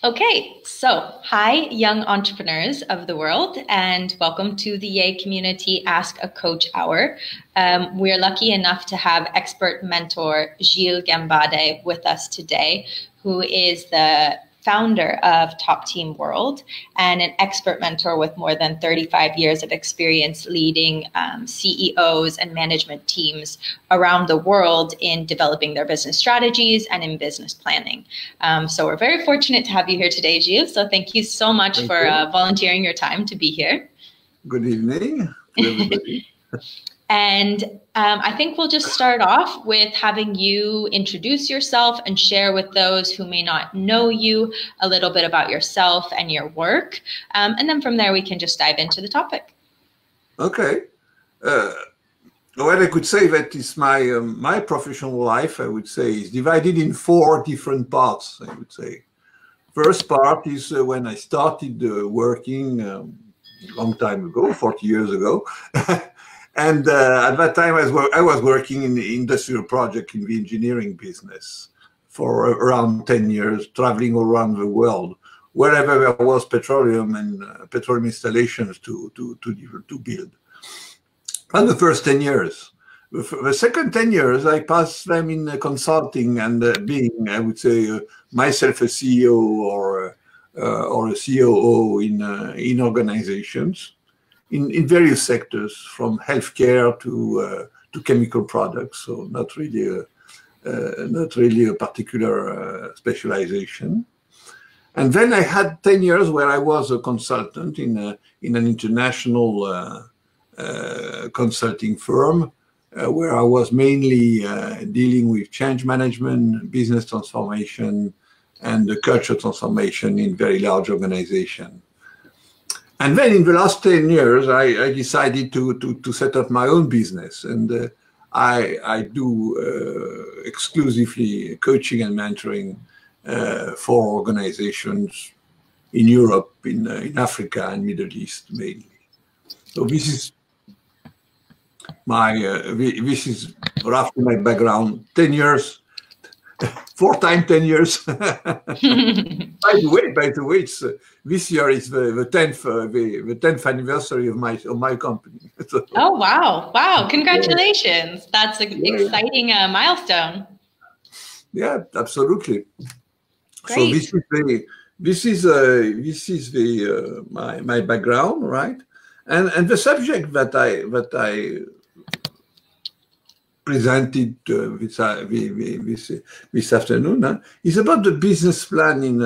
Okay, so hi, young entrepreneurs of the world, and welcome to the Yay Community Ask a Coach Hour. We're lucky enough to have expert mentor Giles Gambade with us today, who is the founder of Top Team World and an expert mentor with more than 35 years of experience leading CEOs and management teams around the world in developing their business strategies and in business planning. So we're very fortunate to have you here today, Gilles. So thank you so much for volunteering your time to be here. Good evening to everybody. And I think we'll just start off with having you introduce yourself and share with those who may not know you a little bit about yourself and your work. And then from there, we can just dive into the topic. Okay. What I could say that is my professional life, I would say, is divided in 4 different parts, I would say. First part is when I started working a long time ago, 40 years ago. And at that time, I was working in the industrial project in the engineering business for around 10 years, traveling all around the world, wherever there was petroleum and petroleum installations to build. And the first 10 years. The second 10 years, I passed them in consulting and being, I would say, myself a CEO or a COO in organizations. In various sectors, from healthcare to chemical products, so not really a particular specialization. And then I had 10 years where I was a consultant in an international consulting firm, where I was mainly dealing with change management, business transformation, and the culture transformation in very large organizations. And then in the last 10 years, I decided to set up my own business. And I do exclusively coaching and mentoring for organizations in Europe, in Africa and Middle East mainly. So this is this is roughly my background. 10 years. 4 times 10 years. By the way, this year is the 10th anniversary of my company. Oh wow! Congratulations! That's an exciting milestone. Yeah, absolutely. Great. So this is my background, right? And the subject that I presented this afternoon is about the business plan in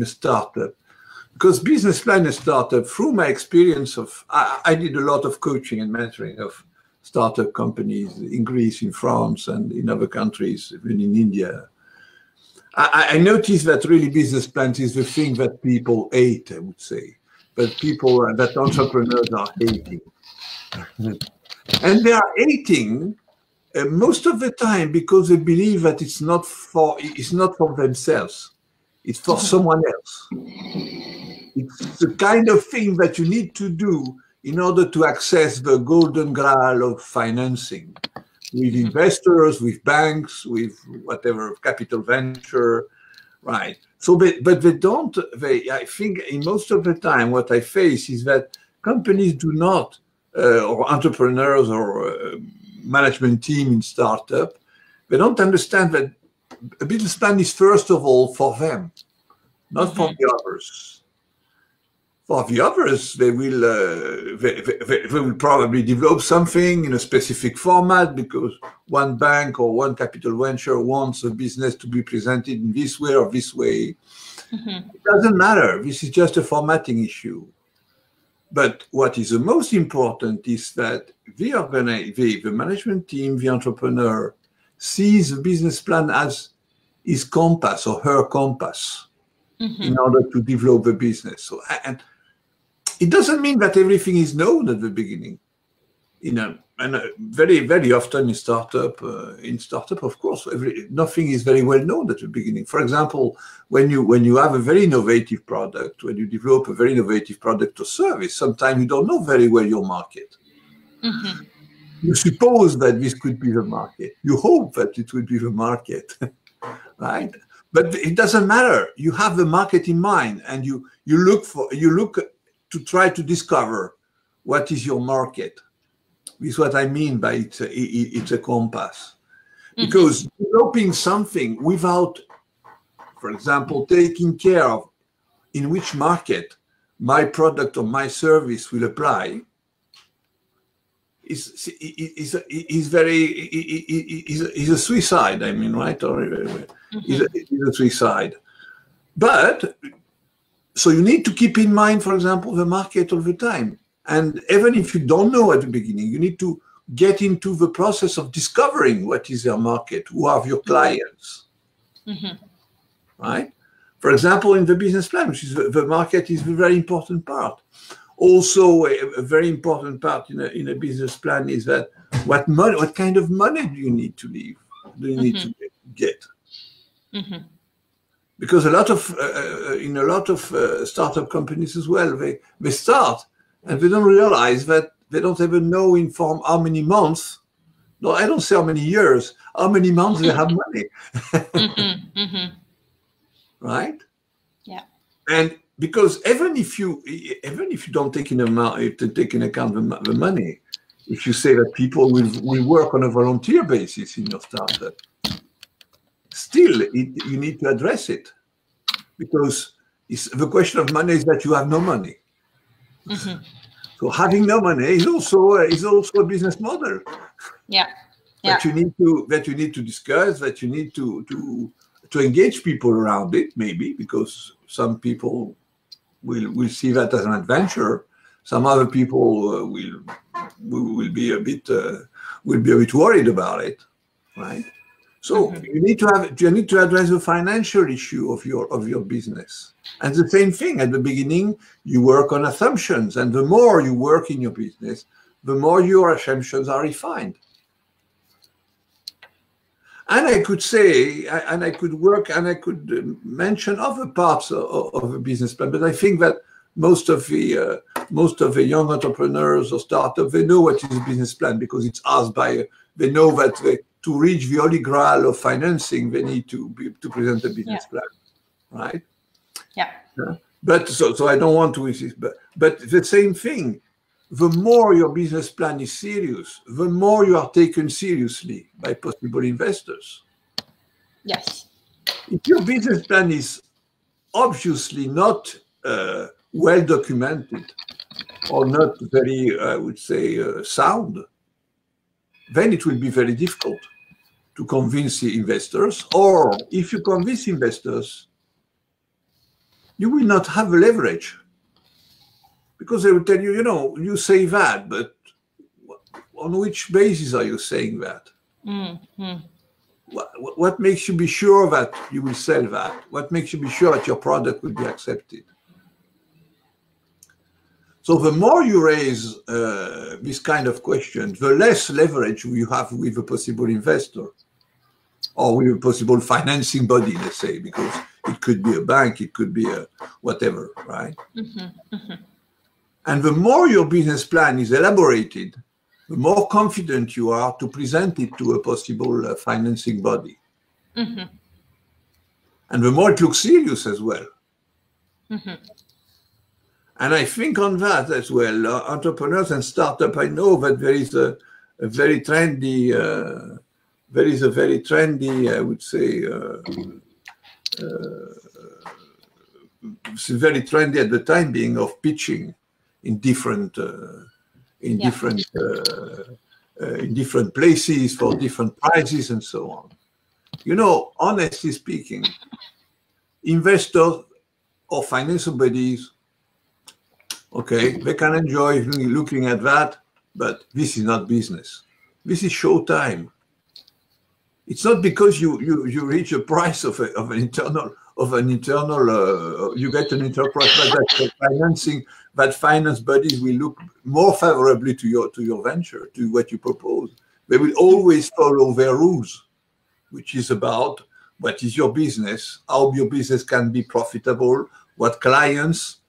a startup. Because business plan in a startup, through my experience I did a lot of coaching and mentoring of startup companies in Greece, in France, and in other countries, even in India. I noticed that really business plans is the thing that people hate, I would say, but that entrepreneurs are hating. And they are hating most of the time because they believe that it's not for themselves. It's for someone else. It's the kind of thing that you need to do in order to access the golden grail of financing with investors, with banks, with whatever capital venture, right? So, but they don't. I think in most of the time, what I face is that companies do not. Or entrepreneurs or management team in startup, they don't understand that a business plan is first of all for them, not for the others. For the others, they will probably develop something in a specific format because one bank or one capital venture wants a business to be presented in this way or this way. It doesn't matter. This is just a formatting issue. But what is the most important is that the management team, the entrepreneur, sees the business plan as his compass or her compass in order to develop the business. So, and it doesn't mean that everything is known at the beginning. And very, very often in startup, of course, nothing is very well known at the beginning. For example, when you have a very innovative product, when you develop a very innovative product or service, sometimes you don't know very well your market. You suppose that this could be the market. You hope that it would be the market, right? But it doesn't matter. You have the market in mind, and you look to try to discover what is your market. This is what I mean by it's a compass. Because developing something without, for example, taking care of in which market my product or my service will apply is a suicide. I mean, right? Or is a suicide. But so you need to keep in mind, for example, the market all the time. And even if you don't know at the beginning, you need to get into the process of discovering what is your market, who are your clients, right? For example, in the business plan, which is the market is a very important part. Also, a very important part in a business plan is that what kind of money do you need to leave? Do you need to get? Because in a lot of startup companies as well, they start and they don't realize that they don't even know inform how many months. No, I don't say how many years. How many months they have money, right? Yeah. And because even if you don't take into account the money, if you say that people will work on a volunteer basis in your startup, still you need to address it, because the question of money is that you have no money. So having no money is also a business model. Yeah. That you need to discuss, that you need to engage people around it, maybe, because some people will see that as an adventure. Some other people will be a bit worried about it, right? So you need to address the financial issue of your business. And the same thing at the beginning, you work on assumptions, and the more you work in your business, the more your assumptions are refined. And I could say, and I could mention other parts of a business plan, but I think that most of the young entrepreneurs or startups, they know what is a business plan because it's asked by. They know that to reach the holy grail of financing, they need to present a business plan, right? Yeah. But so I don't want to insist, but the same thing. The more your business plan is serious, the more you are taken seriously by possible investors. Yes. If your business plan is obviously not well documented or not very, I would say, sound, then it will be very difficult to convince the investors. Or if you convince investors, you will not have leverage. Because they will tell you, you say that, but on which basis are you saying that? What makes you be sure that you will sell that? What makes you be sure that your product will be accepted? So the more you raise this kind of question, the less leverage you have with a possible investor or with a possible financing body, let's say, because it could be a bank, it could be a whatever, right? And the more your business plan is elaborated, the more confident you are to present it to a possible financing body. And the more it looks serious as well. And I think on that as well, entrepreneurs and startups, I know that there is a very trendy, I would say, it's very trendy at the time being of pitching in different places for different prices and so on. Honestly speaking, investors or financial bodies, okay, they can enjoy looking at that, but this is not business. This is show time. It's not because you reach a price of an internal you get an enterprise, but that financing, that finance bodies will look more favorably to your venture, to what you propose. They will always follow their rules, which is about what is your business, how your business can be profitable, what clients,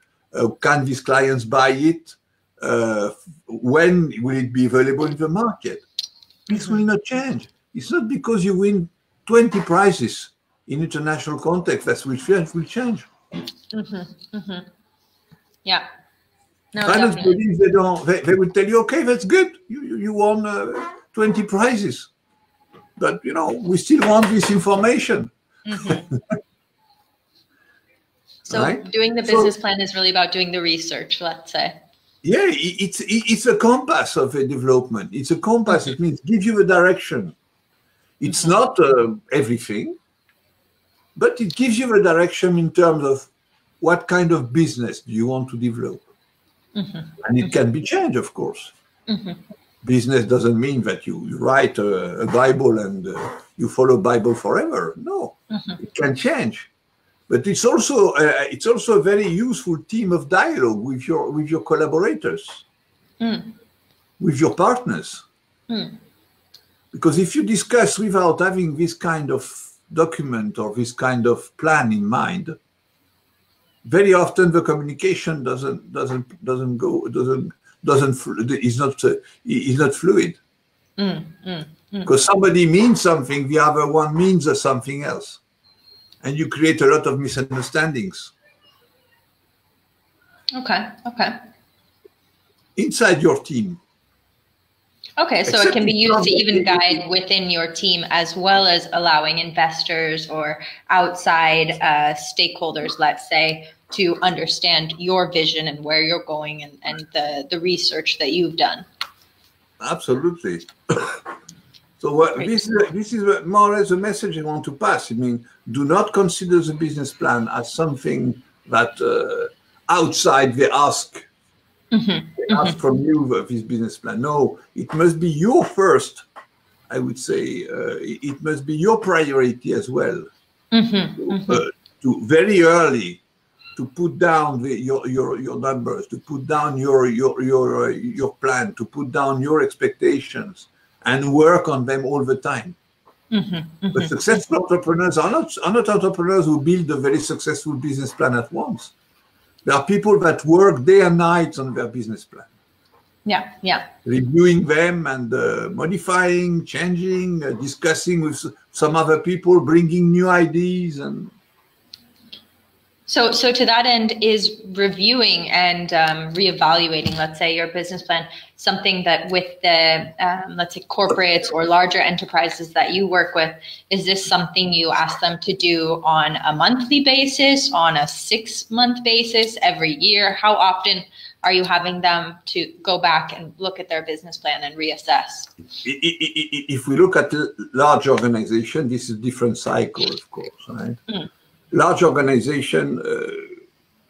can these clients buy it, when will it be available in the market? This will not change. It's not because you win 20 prizes in international context, that will change. Yeah. No, Finance definitely. bodies, they will tell you, okay, that's good. You won 20 prizes. But, we still want this information. So right? doing the business plan is really about doing the research, let's say. Yeah, it's a compass of a development. It's a compass. It means give you a direction. It's not everything, but it gives you a direction in terms of what kind of business do you want to develop. And it can be changed, of course. Business doesn't mean that you write a Bible and you follow Bible forever. No, it can change. But it's also a very useful team of dialogue with your collaborators, with your partners. Because if you discuss without having this kind of document or this kind of plan in mind, very often the communication is not fluid. Because somebody means something, the other one means something else. And you create a lot of misunderstandings. Okay. Inside your team. Okay, so it can be used to even guide within your team, as well as allowing investors or outside stakeholders, let's say, to understand your vision and where you're going and the research that you've done. Absolutely. So this is more or less the message I want to pass. I mean, do not consider the business plan as something that outside they ask. They ask from you this business plan. No, it must be your first. I would say it must be your priority as well. To very early to put down your numbers, to put down your plan, to put down your expectations, and work on them all the time. But successful entrepreneurs are not entrepreneurs who build a very successful business plan at once. There are people that work day and night on their business plan. Yeah. Reviewing them and modifying, changing, discussing with some other people, bringing new ideas. And So to that end, is reviewing and reevaluating, let's say, your business plan, something that with the, let's say, corporates or larger enterprises that you work with, is this something you ask them to do on a monthly basis, on a 6-month basis, every year? How often are you having them to go back and look at their business plan and reassess? If we look at large organization, this is a different cycle, of course, right? Large organization,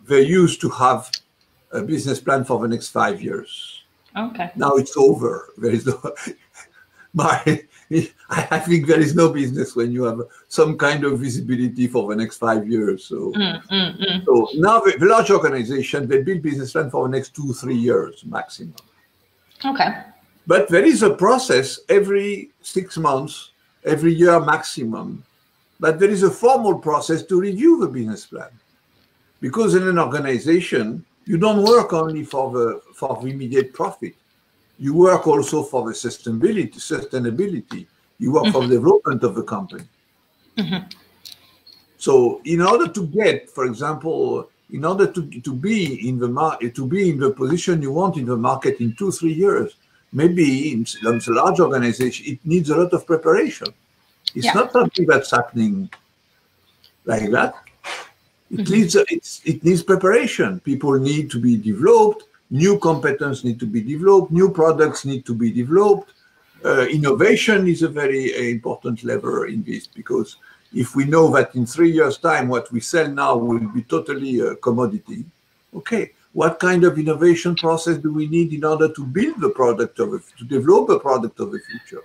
they used to have a business plan for the next 5 years. Okay. Now it's over. There is no, I think there is no business when you have some kind of visibility for the next 5 years. So, so now the large organization, they build business plan for the next 2-3 years maximum. Okay. But there is a process every 6 months, every year maximum. But there is a formal process to review the business plan. Because in an organization, you don't work only for the immediate profit. You work also for the sustainability. You work for the development of the company. So in order to get, for example, in order to be in the position you want in the market in 2-3 years, maybe in a large organization, it needs a lot of preparation. It's not something that's happening like that. It needs preparation. People need to be developed. New competence need to be developed. New products need to be developed. Innovation is a very important lever in this, because if we know that in 3 years' time what we sell now will be totally a commodity, okay, what kind of innovation process do we need in order to build the product to develop a product of the future?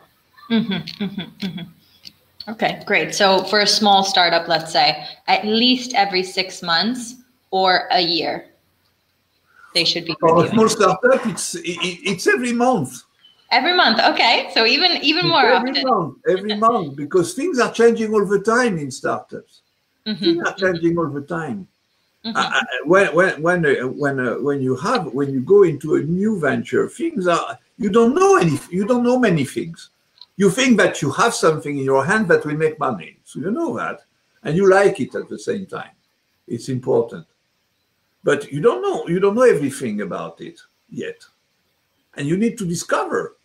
Okay, great. So for a small startup, let's say, at least every 6 months or a year, they should be reviewing. For a small startup, it's every month. Every month, okay. So even more often. Every month, because things are changing all the time in startups. Things are changing all the time. When you go into a new venture, things are, you don't know many things. You think that you have something in your hand that will make money, so you know that, and you like it at the same time. It's important. But you don't know everything about it yet. And you need to discover.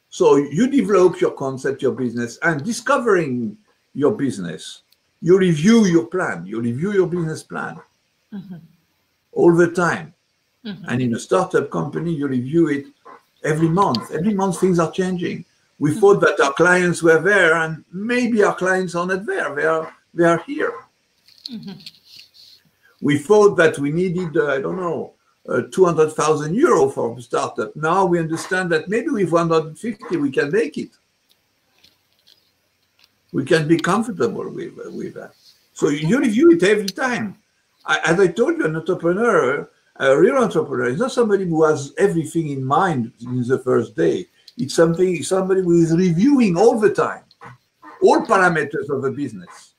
So you develop your concept, your business, and discovering your business, you review your plan, you review your business plan all the time. And in a startup company, you review it every month. Every month things are changing. We thought that our clients were there, and maybe our clients are not there. They are here. We thought that we needed, I don't know, 200,000 euro for a startup. Now we understand that maybe with 150 we can make it. We can be comfortable with that. So you review it every time. As I told you, an entrepreneur, a real entrepreneur, is not somebody who has everything in mind in the first day. It's somebody who is reviewing all the time, all parameters of the business.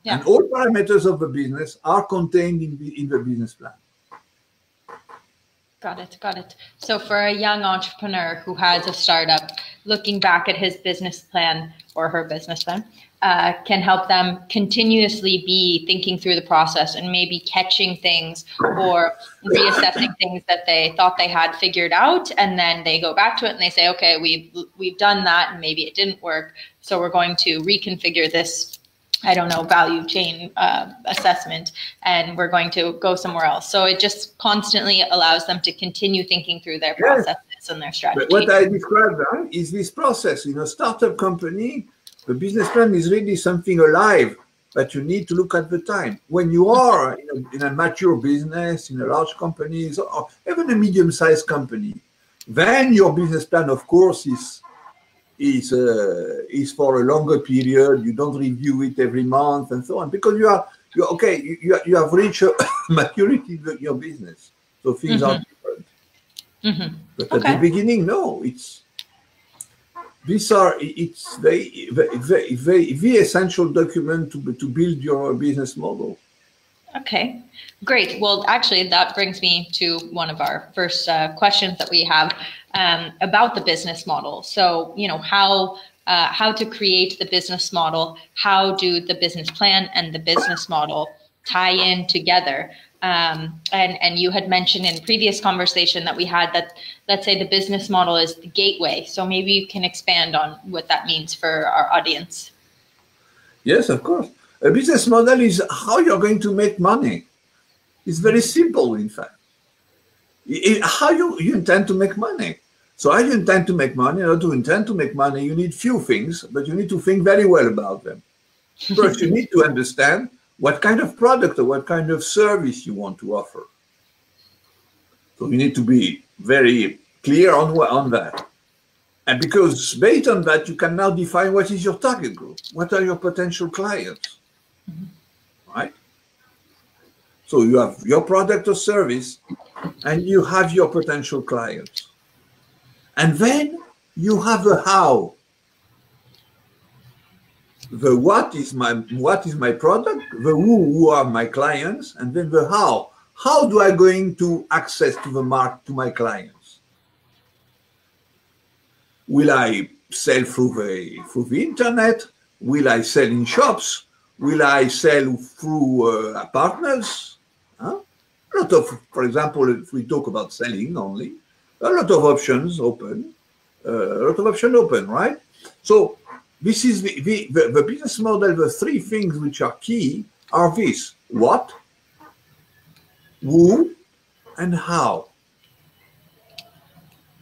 Yeah. And all parameters of the business are contained in the business plan. Got it. So for a young entrepreneur who has a startup, looking back at his business plan or her business plan can help them continuously be thinking through the process and maybe catching things or reassessing things that they thought they had figured out, and then they go back to it and they say, okay, we've done that and maybe it didn't work, so we're going to reconfigure this, I don't know, value chain assessment, and we're going to go somewhere else. So it just constantly allows them to continue thinking through their processes and their strategy. But what I described is this process. In a startup company, the business plan is really something alive that you need to look at the time. When you are in a mature business, in a large company, or even a medium-sized company, then your business plan, of course, is for a longer period. You don't review it every month and so on, because you have reached maturity in your business, so things are different. But at the beginning, no, it's very essential document to build your business model. Okay, great. Well, actually, that brings me to one of our first questions that we have about the business model. So, how to create the business model, how do the business plan and the business model tie in together? And you had mentioned in previous conversation that we had that, let's say, the business model is the gateway. So maybe you can expand on what that means for our audience. Yes, of course. A business model is how you're going to make money. It's very simple, in fact. How you intend to make money. So how you intend to make money, in order to intend to make money, you need few things, but you need to think very well about them. First, you need to understand what kind of product or what kind of service you want to offer. So you need to be very clear on that. And because based on that, you can now define what is your target group. What are your potential clients? Right? So you have your product or service, and you have your potential clients. And then you have the how. The what is my product, the who are my clients, and then the how. How do I going to access to to my clients? Will I sell through the internet? Will I sell in shops? Will I sell through partners? A lot of, for example, if we talk about selling only, a lot of options open, right? So this is the business model. The three things which are key are this: what, who, and how.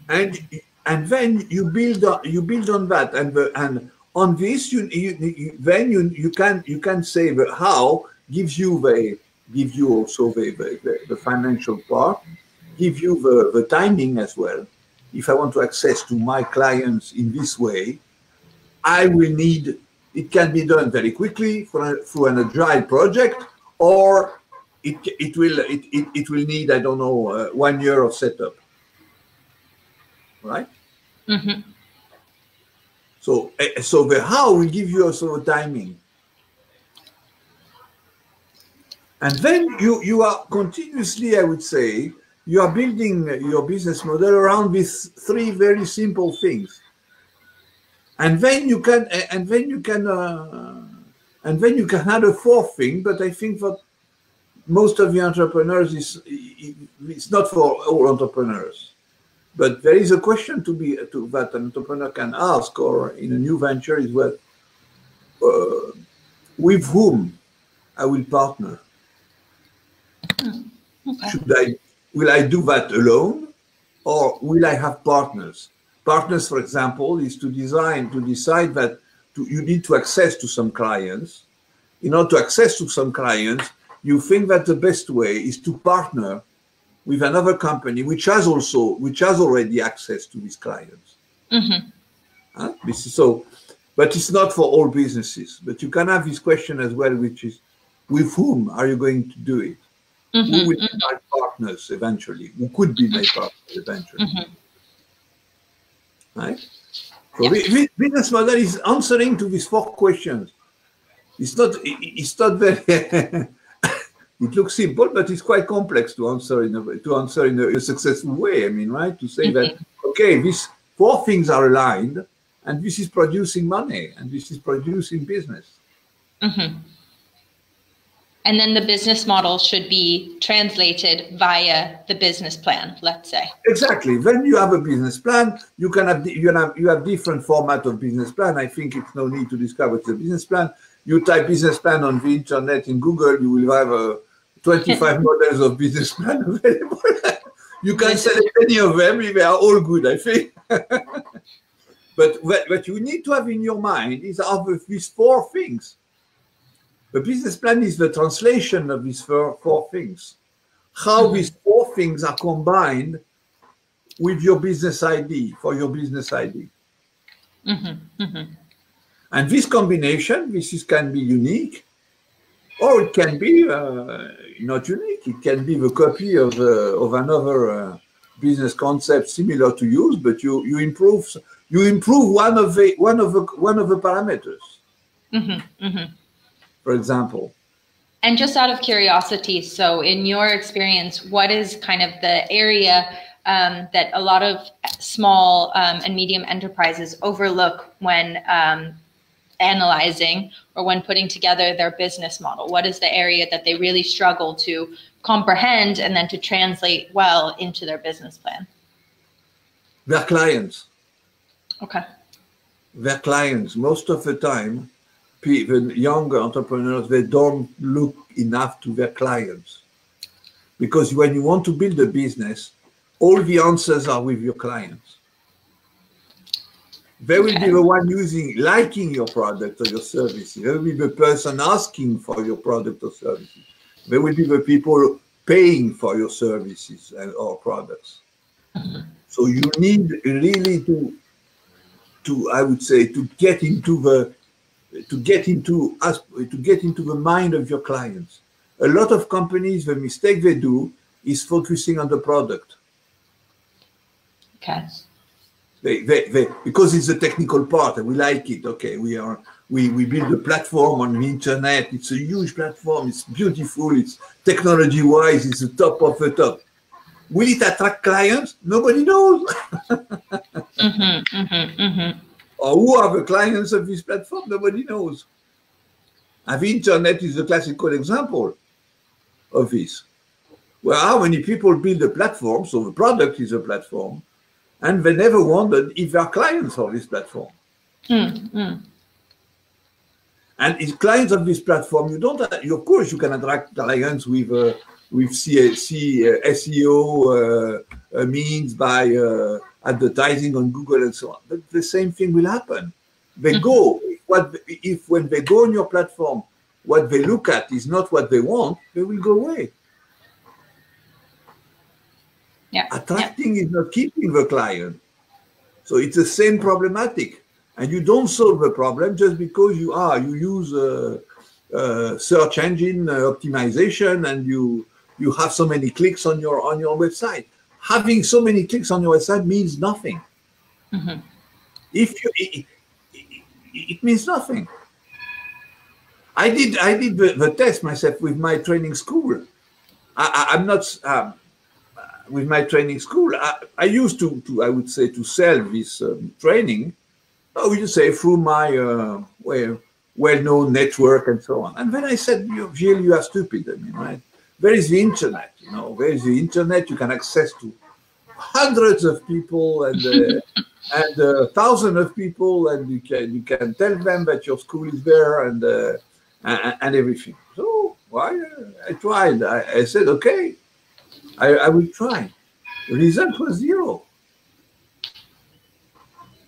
And then you build on that, and on this you can say the how gives you also the financial part, give you the timing as well. If I want to access to my clients in this way, I will need, it can be done very quickly through an agile project, or it will need, I don't know, 1 year of setup, right? So the how will give you also a timing. And then you are continuously, I would say, you are building your business model around these three very simple things. And then you can And then you can add a fourth thing, but I think that most of the entrepreneurs it's not for all entrepreneurs. But there is a question that an entrepreneur can ask, or in a new venture, is what with whom I will partner. Okay. Will I do that alone, or will I have partners? Partners, for example, is to decide that you need to access to some clients. In order to access to some clients, you think that the best way is to partner with another company which has already access to these clients. This is so, but it's not for all businesses. But you can have this question as well, which is, with whom are you going to do it? Who will be my partners eventually? Who could be my partners eventually? Right? So this business model is answering to these 4 questions. It's not very. It looks simple, but it's quite complex to answer in a successful way. I mean, right? To say that, okay, these 4 things are aligned, and this is producing money, and this is producing business. And then the business model should be translated via the business plan, let's say. Exactly. When you have a business plan, you have different format of business plan. I think it's no need to describe what's a business plan. You type business plan on the internet in Google, you will have 25 models of business plan available. You can select any of them; they are all good, I think. But what you need to have in your mind is these 4 things. The business plan is the translation of these 4 things. How these 4 things are combined with your business ID, for your business ID. And this combination, can be unique, or it can be not unique. It can be the copy of another business concept similar to yours, but you improve one of the parameters. For example. And just out of curiosity, so in your experience, what is kind of the area that a lot of small and medium enterprises overlook when analyzing or when putting together their business model? What is the area that they really struggle to comprehend and then to translate well into their business plan? Their clients. Okay. Their clients, most of the time, the younger entrepreneurs, they don't look enough to their clients. Because when you want to build a business, all the answers are with your clients. They will be the one liking your product or your services. They will be the person asking for your product or services. They will be the people paying for your services or products. So you need really to I would say, to get into the mind of your clients. A lot of companies, the mistake they do is focusing on the product. Okay. Because it's a technical part and we like it. Okay, we build a platform on the internet. It's a huge platform. It's beautiful. It's technology-wise, it's the top of the top. Will it attract clients? Nobody knows. Or who are the clients of this platform? Nobody knows. And the internet is a classical example of this. Well, how many people build a platform, so the product is a platform, and they never wondered if they are clients of this platform. And as clients of this platform, of course, you can attract clients with SEO means by advertising on Google and so on. But the same thing will happen. They go, when they go on your platform, what they look at is not what they want, they will go away. Attracting is not keeping the client. So it's the same problematic. And you don't solve the problem just because you use search engine optimization and you have so many clicks on your website. Having so many clicks on your website means nothing. It means nothing. I did the test myself with my training school. I'm not with my training school. I used to I would say, to sell this training. I would say through my well-known network and so on. And then I said, Gilles, you are stupid. I mean, right? Where is the internet? You know, where is the internet? You can access to hundreds of people and thousands of people, and you can tell them that your school is there and everything. So why? I tried. I said, okay, I will try. The result was zero.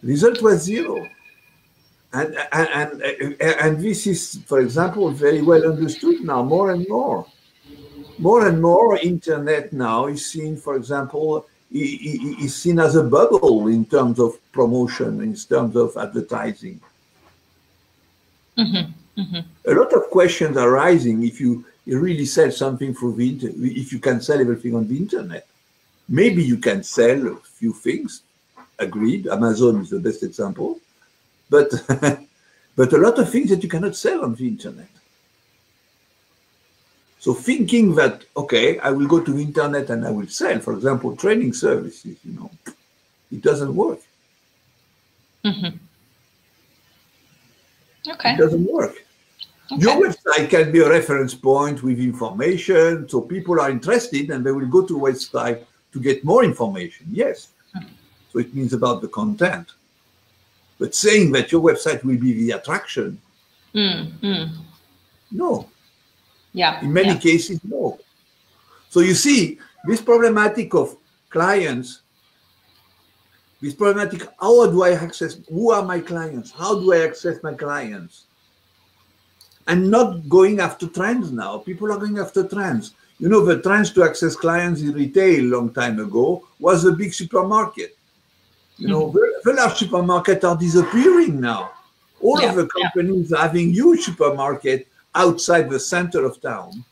Result was zero. And this is, for example, very well understood now, more and more. More and more internet now is seen, for example, is seen as a bubble in terms of promotion, in terms of advertising. Mm-hmm. Mm-hmm. A lot of questions are rising if you really sell something through the internet, if you can sell everything on the internet. Maybe you can sell a few things, agreed, Amazon is the best example, but, but a lot of things that you cannot sell on the internet. So thinking that, okay, I will go to the internet and I will sell, for example, training services, you know, it doesn't work. Mm-hmm. Okay. It doesn't work. Okay. Your website can be a reference point with information, so people are interested and they will go to a website to get more information, yes. Mm-hmm. So it means about the content. But saying that your website will be the attraction, no. Yeah. In many cases, no. So you see, this problematic of clients, this problematic, how do I access, who are my clients? How do I access my clients? And not going after trends now. People are going after trends. You know, the trends to access clients in retail a long time ago was a big supermarket. You know, the large supermarkets are disappearing now. All of the companies are having huge supermarkets outside the center of town.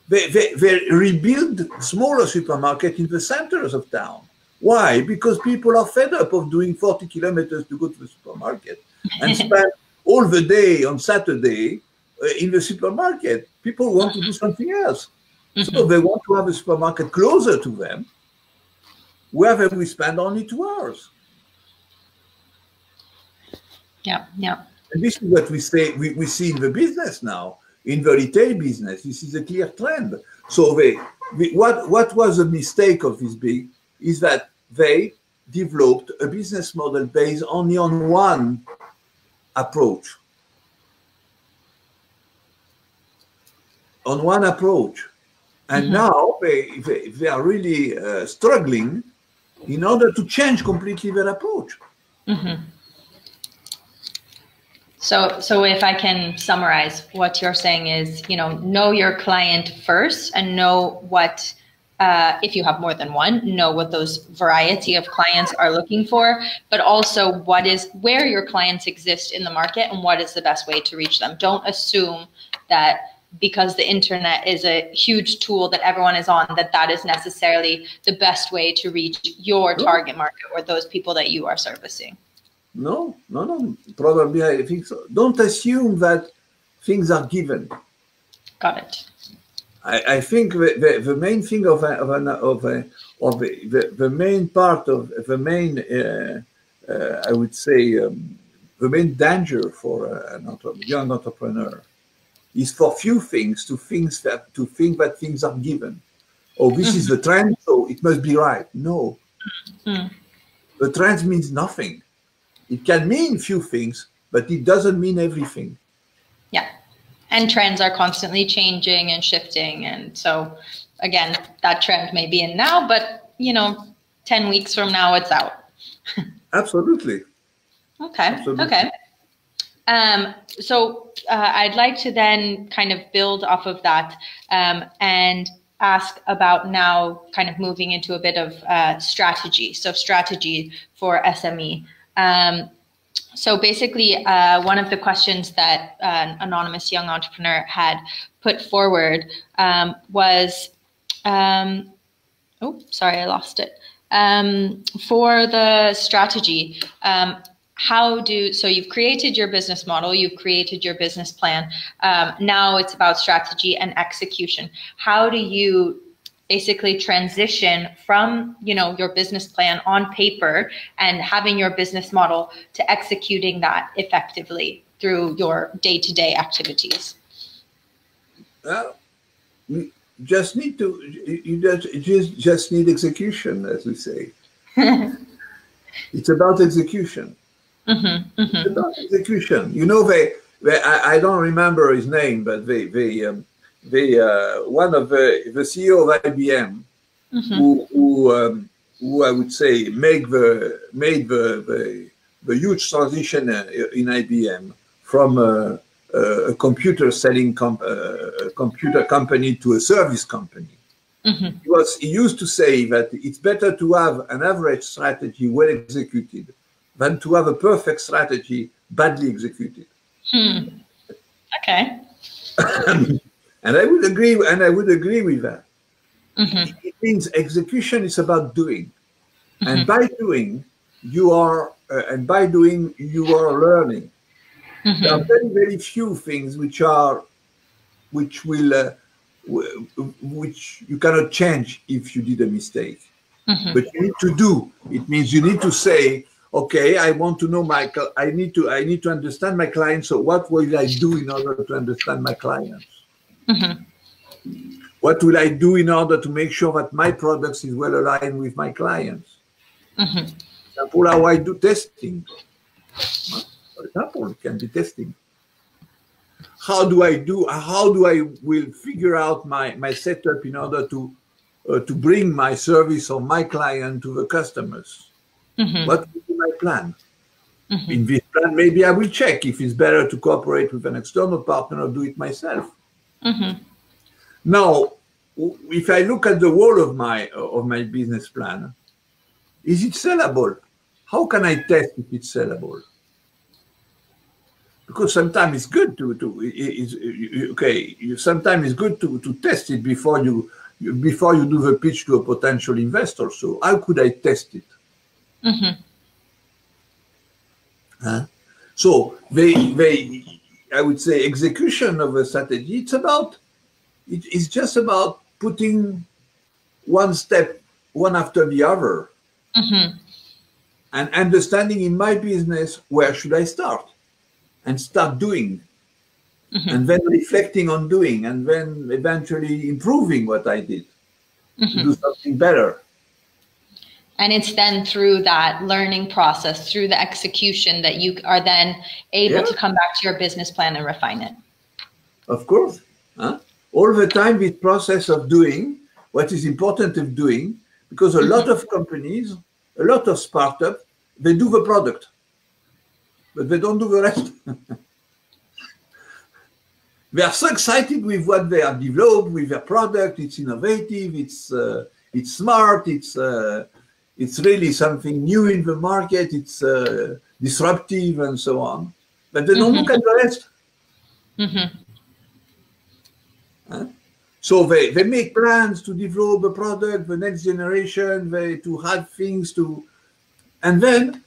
They rebuild smaller supermarkets in the centers of town. Why? Because people are fed up of doing 40 kilometers to go to the supermarket and spend all the day on Saturday in the supermarket. People want to do something else. So they want to have a supermarket closer to them, where they will spend only 2 hours. Yeah, yeah. And this is what we say we see in the business now, in the retail business. This is a clear trend. So what was a mistake of this big is that they developed a business model based only on one approach. On one approach. And now they are really struggling in order to change completely their approach. So if I can summarize, what you're saying is, you know your client first and know what, if you have more than one, know what those variety of clients are looking for, but also where your clients exist in the market and what is the best way to reach them. Don't assume that because the internet is a huge tool that everyone is on, that is necessarily the best way to reach your target market or those people that you are servicing. No. Probably I think so. Don't assume that things are given. Got it. I think the main thing the main part of the main I would say the main danger for a young entrepreneur is for few things to think that things are given. Oh, this is the trend, so it must be right. No, the trend means nothing. It can mean few things, but it doesn't mean everything. Yeah. And trends are constantly changing and shifting. And so, again, that trend may be in now, but, 10 weeks from now, it's out. Absolutely. Okay. Absolutely. Okay. So I'd like to then kind of build off of that and ask about now kind of moving into a bit of strategy. So strategy for SME. So basically, one of the questions that an anonymous young entrepreneur had put forward was, oh, sorry, I lost it. For the strategy, so you've created your business model, you've created your business plan. Now it's about strategy and execution. How do you basically transition from, your business plan on paper and having your business model to executing that effectively through your day-to-day activities? Well, you just need to, you just need execution, as we say. It's about execution. It's about execution. You know, I don't remember his name, but one of the CEO of IBM, who I would say made the huge transition in IBM from a computer selling computer company to a service company. He used to say that it's better to have an average strategy well executed than to have a perfect strategy badly executed. Okay. And I would agree with that. It means execution is about doing, and by doing you are learning. There are very, very few things which you cannot change if you did a mistake. But you need to do. It means you need to say, okay, I want to know I need to understand my clients. So what will I do in order to understand my clients? What will I do in order to make sure that my products is well aligned with my clients? For example, how I do testing. For example, it can be testing. How do I will figure out my setup in order to bring my service or my client to the customers? What will be my plan? In this plan, maybe I will check if it's better to cooperate with an external partner or do it myself. Now, if I look at the whole of my business plan, is it sellable? How can I test if it's sellable? Because sometimes it's good sometimes it's good to test it before you do the pitch to a potential investor. So how could I test it? So I would say execution of a strategy. It's just about putting one step one after the other, and understanding in my business where should I start. And start doing, and then reflecting on doing, and then eventually improving what I did to do something better. And it's then through that learning process, through the execution, that you are then able to come back to your business plan and refine it. Of course. All the time, this process of doing, what is important of doing, because a lot of companies, a lot of startups, they do the product, but they don't do the rest. They are so excited with what they have developed, with their product. It's innovative, it's smart, it's really something new in the market, it's disruptive and so on. But they don't look at the rest. So they make plans to develop a product, the next generation, to add things to, and then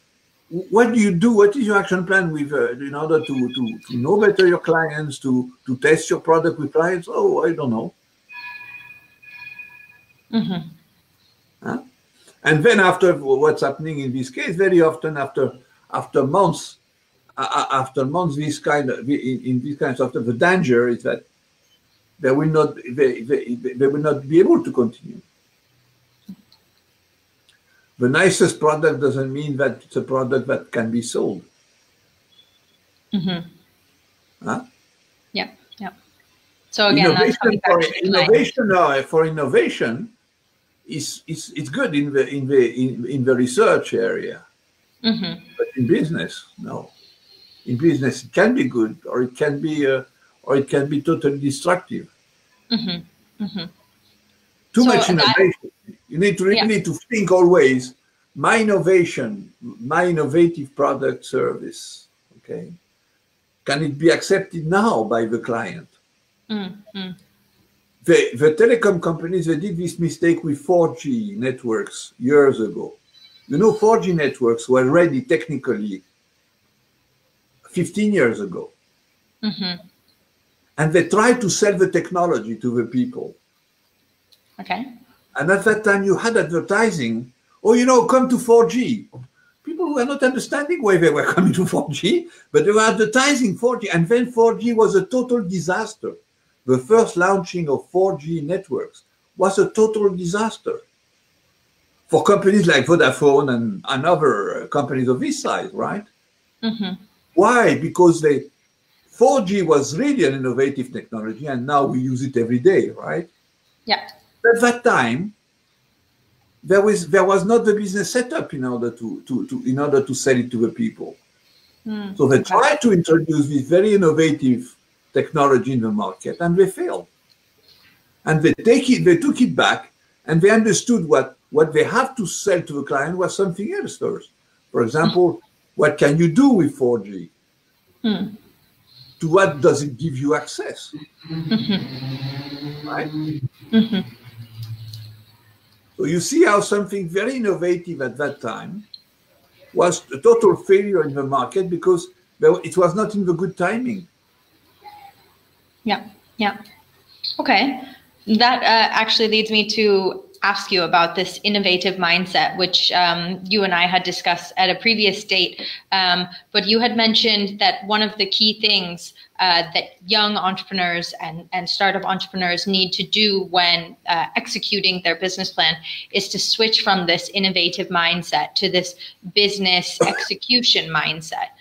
what do you do? What is your action plan with in order to know better your clients, to test your product with clients? Oh, I don't know. And then after what's happening in this case, very often after months, this kind of the danger is that they will not be able to continue. The nicest product doesn't mean that it's a product that can be sold. Yeah. So again, for innovation, it's good in the research area, but in business, no. In business, it can be good, or it can be totally destructive. Too much innovation. You need to think always, my innovative product service, okay, can it be accepted now by the client? The telecom companies, they did this mistake with 4G networks years ago. You know, 4G networks were ready technically 15 years ago. And they tried to sell the technology to the people. Okay. And at that time, you had advertising. Oh, come to 4G. People who were not understanding why they were coming to 4G, but they were advertising 4G. And then 4G was a total disaster. The first launching of 4G networks was a total disaster for companies like Vodafone and other companies of this size, right? Mm-hmm. Why? Because 4G was really an innovative technology, and now we use it every day, right? Yeah. At that time, there was not the business setup in order to sell it to the people. So they tried to introduce this very innovative technology in the market, and they failed. And they took it back, and they understood what they have to sell to the client was something else first. For example, what can you do with 4G? To what does it give you access? Right? So you see how something very innovative at that time was a total failure in the market because it was not in the good timing. Yeah, yeah. Okay. That actually leads me to ask you about this innovative mindset, which you and I had discussed at a previous date. But you had mentioned that one of the key things that young entrepreneurs and startup entrepreneurs need to do when executing their business plan is to switch from this innovative mindset to this business execution mindset.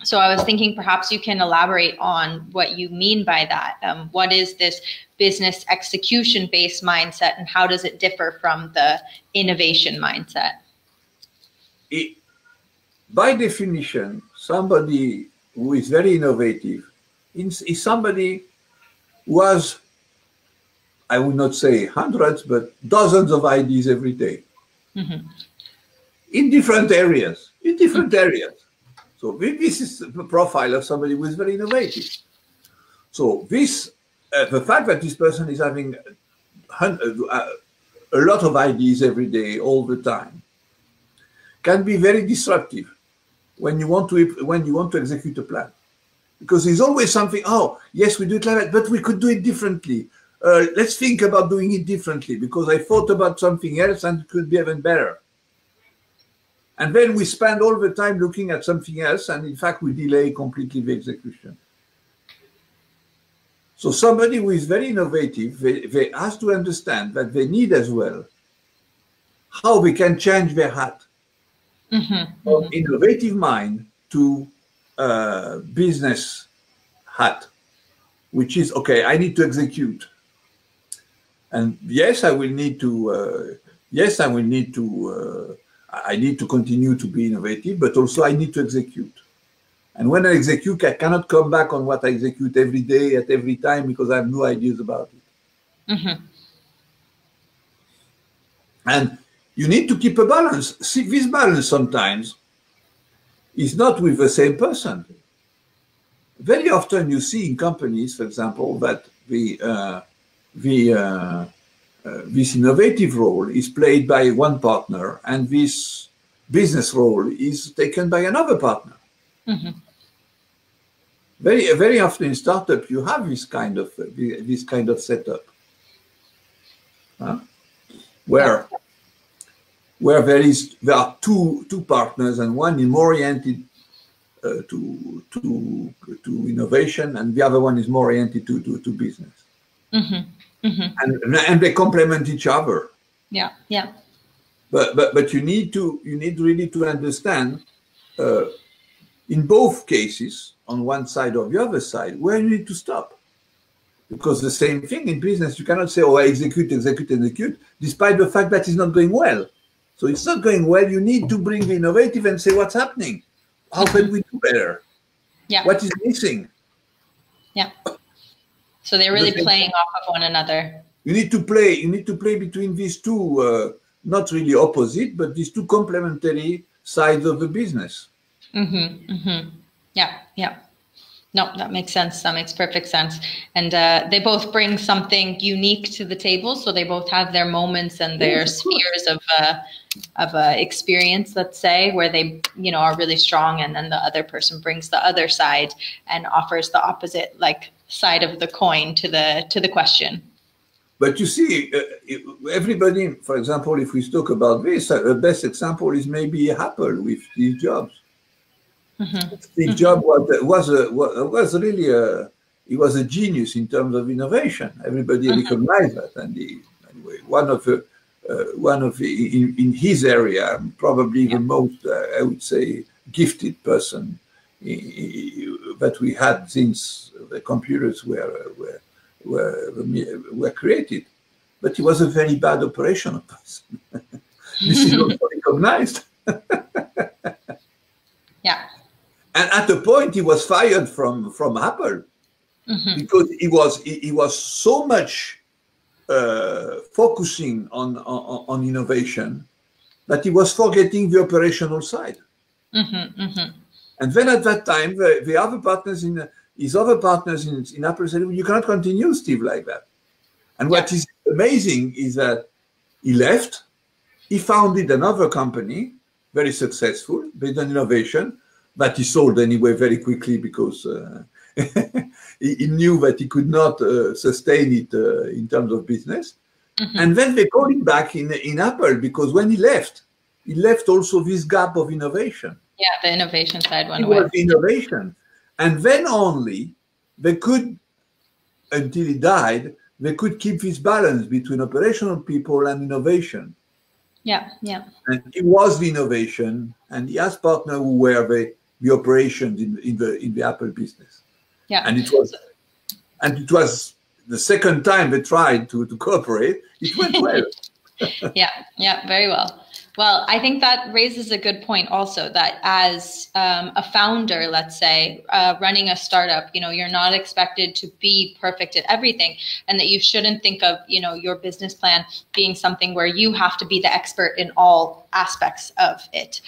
So I was thinking perhaps you can elaborate on what you mean by that. What is this business execution-based mindset, and how does it differ from the innovation mindset? By definition, somebody who is very innovative is somebody who has, I would not say hundreds, but dozens of ideas every day. In different areas, So this is the profile of somebody who is very innovative. So this, the fact that this person is having a lot of ideas every day, all the time, can be very disruptive when you want to execute a plan, because there's always something. Oh, yes, we do it like that, but we could do it differently. Let's think about doing it differently because I thought about something else and it could be even better. And then we spend all the time looking at something else, and in fact, we delay completely the execution. So somebody who is very innovative, they have to understand that they need as well how they can change their hat from innovative mind to business hat, which is, okay, I need to execute. And yes, I need to continue to be innovative, but also I need to execute. And when I execute, I cannot come back on what I execute every day at every time because I have no ideas about it. And you need to keep a balance. See, this balance sometimes is not with the same person. Very often you see in companies, for example, that this innovative role is played by one partner and this business role is taken by another partner. Very often in startup you have this kind of setup, where there are two partners, and one is more oriented to innovation, and the other one is more oriented to business. And they complement each other. Yeah, yeah. But you need really to understand in both cases, on one side or the other side, where you need to stop. Because the same thing in business, you cannot say, oh, I execute, despite the fact that it's not going well. So it's not going well, you need to bring the innovative and say, what's happening? How can we do better? Yeah. What is missing? Yeah. So they're really playing off of one another. You need to play between these two, not really opposite, but these two complementary sides of the business. Yeah, yeah. No, that makes sense. That makes perfect sense. And they both bring something unique to the table. So they both have their moments and their spheres of experience, let's say, where they, are really strong, and then the other person brings the other side and offers the opposite, like, side of the coin to the question. But you see, everybody, for example, if we talk about this, the best example is maybe Apple with Steve Jobs. Steve Jobs was really he was a genius in terms of innovation. Everybody recognized that, and anyway, one of in his area, probably the most, I would say, gifted person that we had since the computers were created. But he was a very bad operational person. This is also recognized. Yeah. And at a point, he was fired from Apple because he was so much focusing on innovation that he was forgetting the operational side. And then at that time, the other partners his other partners in Apple said, "You cannot continue, Steve, like that." And what is amazing is that he left. He founded another company, very successful, based on innovation, but he sold anyway very quickly because he knew that he could not sustain it in terms of business. And then they called him back in Apple because when he left also this gap of innovation. Yeah, the innovation side went away. It was innovation. And then only they could, until he died, they could keep this balance between operational people and innovation. Yeah, yeah. And it was the innovation, and he has partners who were the operations in the Apple business. Yeah. And it was the second time they tried to cooperate. It went well. Yeah, very well. Well, I think that raises a good point also, that as a founder, let's say, running a startup, you're not expected to be perfect at everything, and that you shouldn't think of, your business plan being something where you have to be the expert in all aspects of it.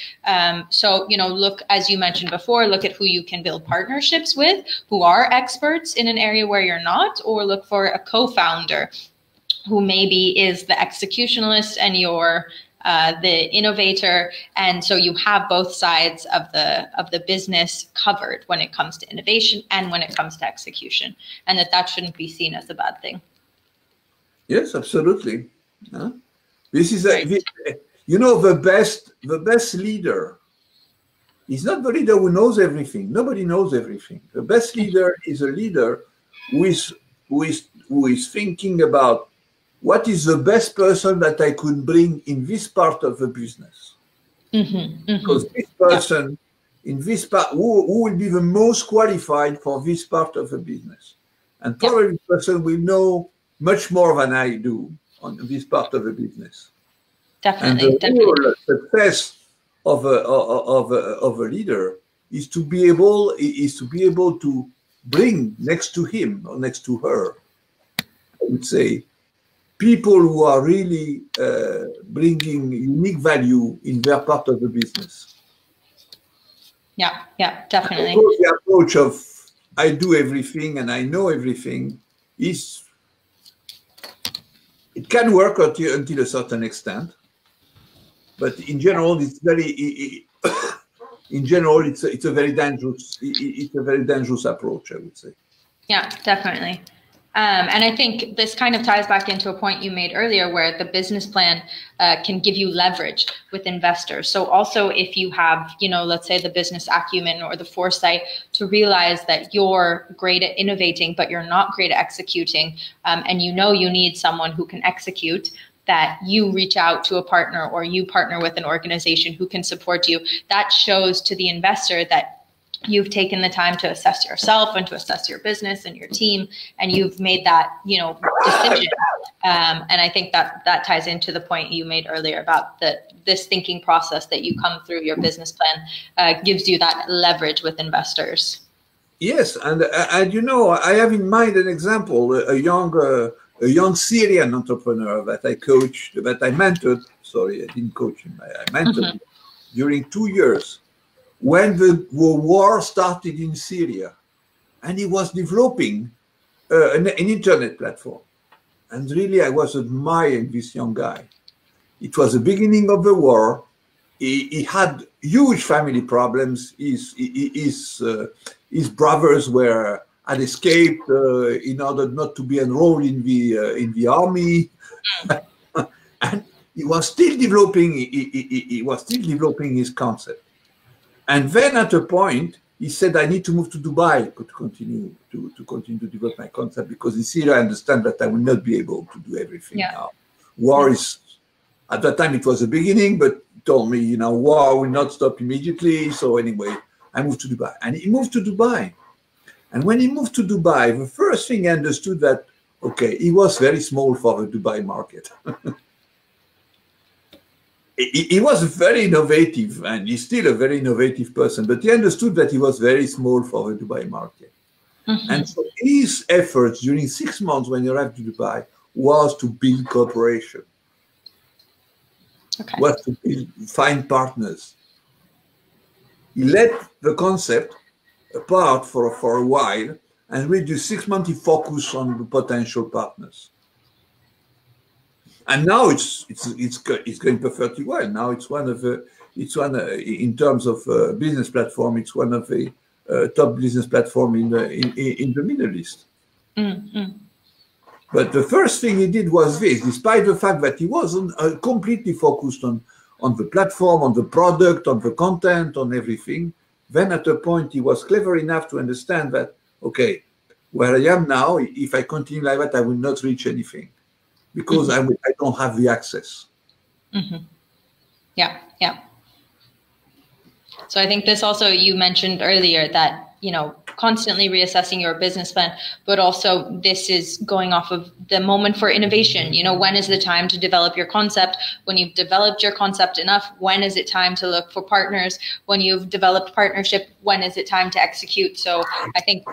So, look, as you mentioned before, look at who you can build partnerships with, who are experts in an area where you're not, or look for a co-founder who maybe is the executionalist and you're the innovator, and so you have both sides of the business covered when it comes to innovation and when it comes to execution, and that shouldn't be seen as a bad thing. Yes, absolutely. This is the best leader is not the leader who knows everything. Nobody knows everything. The best leader is a leader who is thinking about what is the best person that I could bring in this part of the business? Because this person in this part, who will be the most qualified for this part of the business? And probably this person will know much more than I do on this part of the business. Definitely. And the success of a leader is to be able to bring next to him or next to her, I would say, people who are really bringing unique value in their part of the business. Yeah, definitely. The approach of I do everything and I know everything it can work until a certain extent, but in general, it's a very dangerous approach, I would say. Yeah, definitely. And I think this kind of ties back into a point you made earlier, where the business plan can give you leverage with investors. So also if you have, let's say the business acumen or the foresight to realize that you're great at innovating, but you're not great at executing, and you need someone who can execute, that you reach out to a partner or you partner with an organization who can support you. That shows to the investor that you've taken the time to assess yourself and to assess your business and your team, and you've made that, decision. And I think that ties into the point you made earlier about this thinking process that you come through your business plan gives you that leverage with investors. Yes, and I have in mind an example, a young Syrian entrepreneur that I coached, that I mentored. Sorry, I didn't coach him. I mentored him during 2 years. When the war started in Syria, and he was developing an internet platform. And really, I was admiring this young guy. It was the beginning of the war. He had huge family problems. His brothers were had escaped in order not to be enrolled in the army, and he was still developing. He was still developing his concept. And then at a point, he said, "I need to move to Dubai to continue to develop my concept, because in Syria I understand that I will not be able to do everything now. War is." At that time, it was the beginning, but he told me, you know, war will not stop immediately. So anyway, I moved to Dubai. And he moved to Dubai. And when he moved to Dubai, the first thing I understood that, okay, he was very small for the Dubai market. He was very innovative, and he's still a very innovative person, but he understood that he was very small for the Dubai market. And so his efforts during 6 months when he arrived to Dubai was to build cooperation. Was to find partners. He let the concept apart for a while, and with the 6 months he focused on the potential partners. And now it's going perfectly well. Now it's one of the in terms of business platform, it's one of the top business platform in the Middle East. But the first thing he did was this, despite the fact that he wasn't completely focused on the platform, on the product, on the content, on everything. Then at a point, he was clever enough to understand that, okay, where I am now, if I continue like that, I will not reach anything, because I don't have the access. Yeah. So I think this also, you mentioned earlier that, you know, constantly reassessing your business plan, but also this is going off of the moment for innovation. You know, when is the time to develop your concept? When you've developed your concept enough, when is it time to look for partners? When you've developed partnership, when is it time to execute? So I think,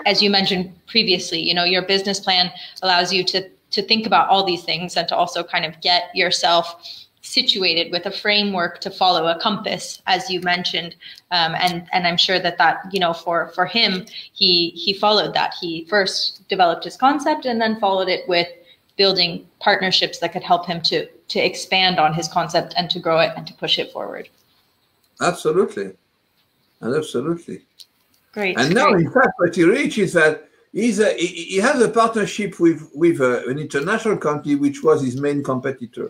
as you mentioned previously, you know, your business plan allows you to think about all these things and to also kind of get yourself situated with a framework to follow, a compass, as you mentioned, and I'm sure that you know, for him, he followed that. He first developed his concept and then followed it with building partnerships that could help him to expand on his concept and to grow it and to push it forward. Absolutely. Great. And now, in fact, what he reached is that he has a partnership with an international company which was his main competitor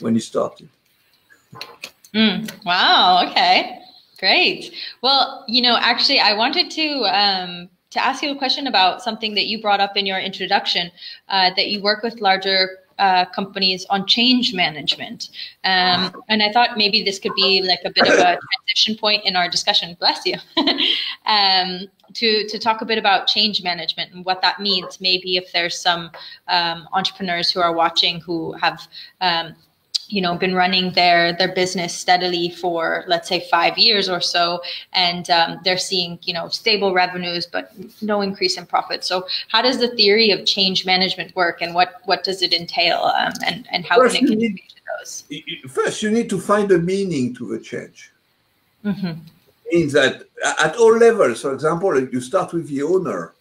when he started. Wow. Okay. Great. Well, you know, actually, I wanted to ask you a question about something that you brought up in your introduction, that you work with larger companies on change management. And I thought maybe this could be like a bit of a transition point in our discussion, bless you, to talk a bit about change management and what that means. Maybe if there's some entrepreneurs who are watching who have you know, been running their business steadily for, let's say, 5 years or so, and they're seeing, you know, stable revenues, but no increase in profit. So how does the theory of change management work, and what does it entail, and how can it contribute to those? First, you need to find a meaning to the change. It means that at all levels, for example, you start with the owner.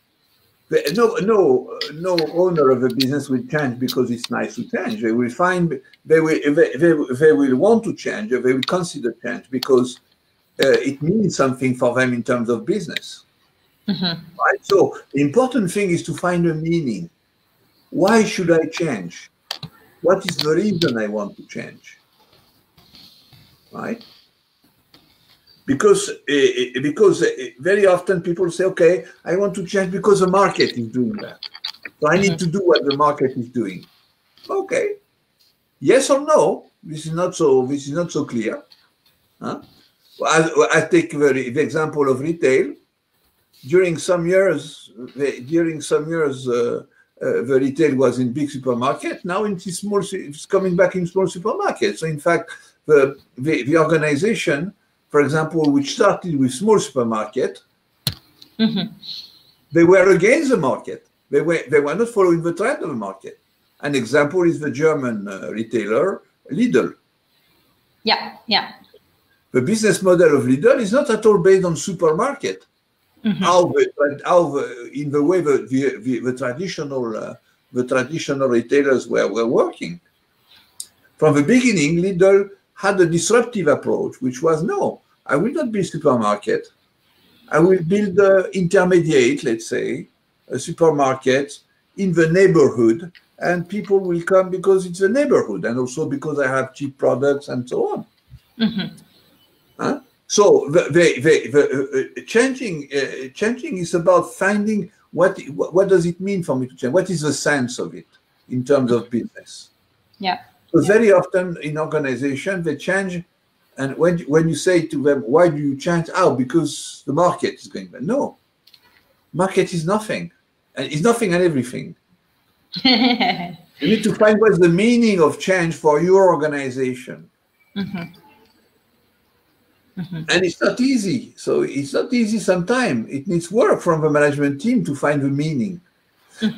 No owner of a business will change because it's nice to change. They will want to change. They will consider change because it means something for them in terms of business. Right? So the important thing is to find a meaning. Why should I change? What is the reason I want to change? Right? Because very often people say, okay, I want to change because the market is doing that. So I need to do what the market is doing. Okay. Yes or no? This is not so clear. Huh? Well, I take the example of retail. During some years, the retail was in big supermarket. Now it's coming back in small supermarkets. So in fact, the organization, for example, which started with small supermarket, they were against the market. They were not following the trend of the market. An example is the German retailer Lidl. Yeah. The business model of Lidl is not at all based on supermarket. In the way the traditional retailers were working. From the beginning, Lidl had a disruptive approach, which was, no, I will not be a supermarket. I will build an intermediate, let's say, a supermarket in the neighborhood, and people will come because it's a neighborhood, and also because I have cheap products and so on. Huh? So the changing is about finding what does it mean for me to change? What is the sense of it in terms of business? Yeah. So very often in organization they change, and when you say to them, why do you change? Oh, because the market is going bad. No, market is nothing, and it's nothing and everything. You need to find what's the meaning of change for your organization. And it's not easy. So it's not easy sometimes. It needs work from the management team to find the meaning.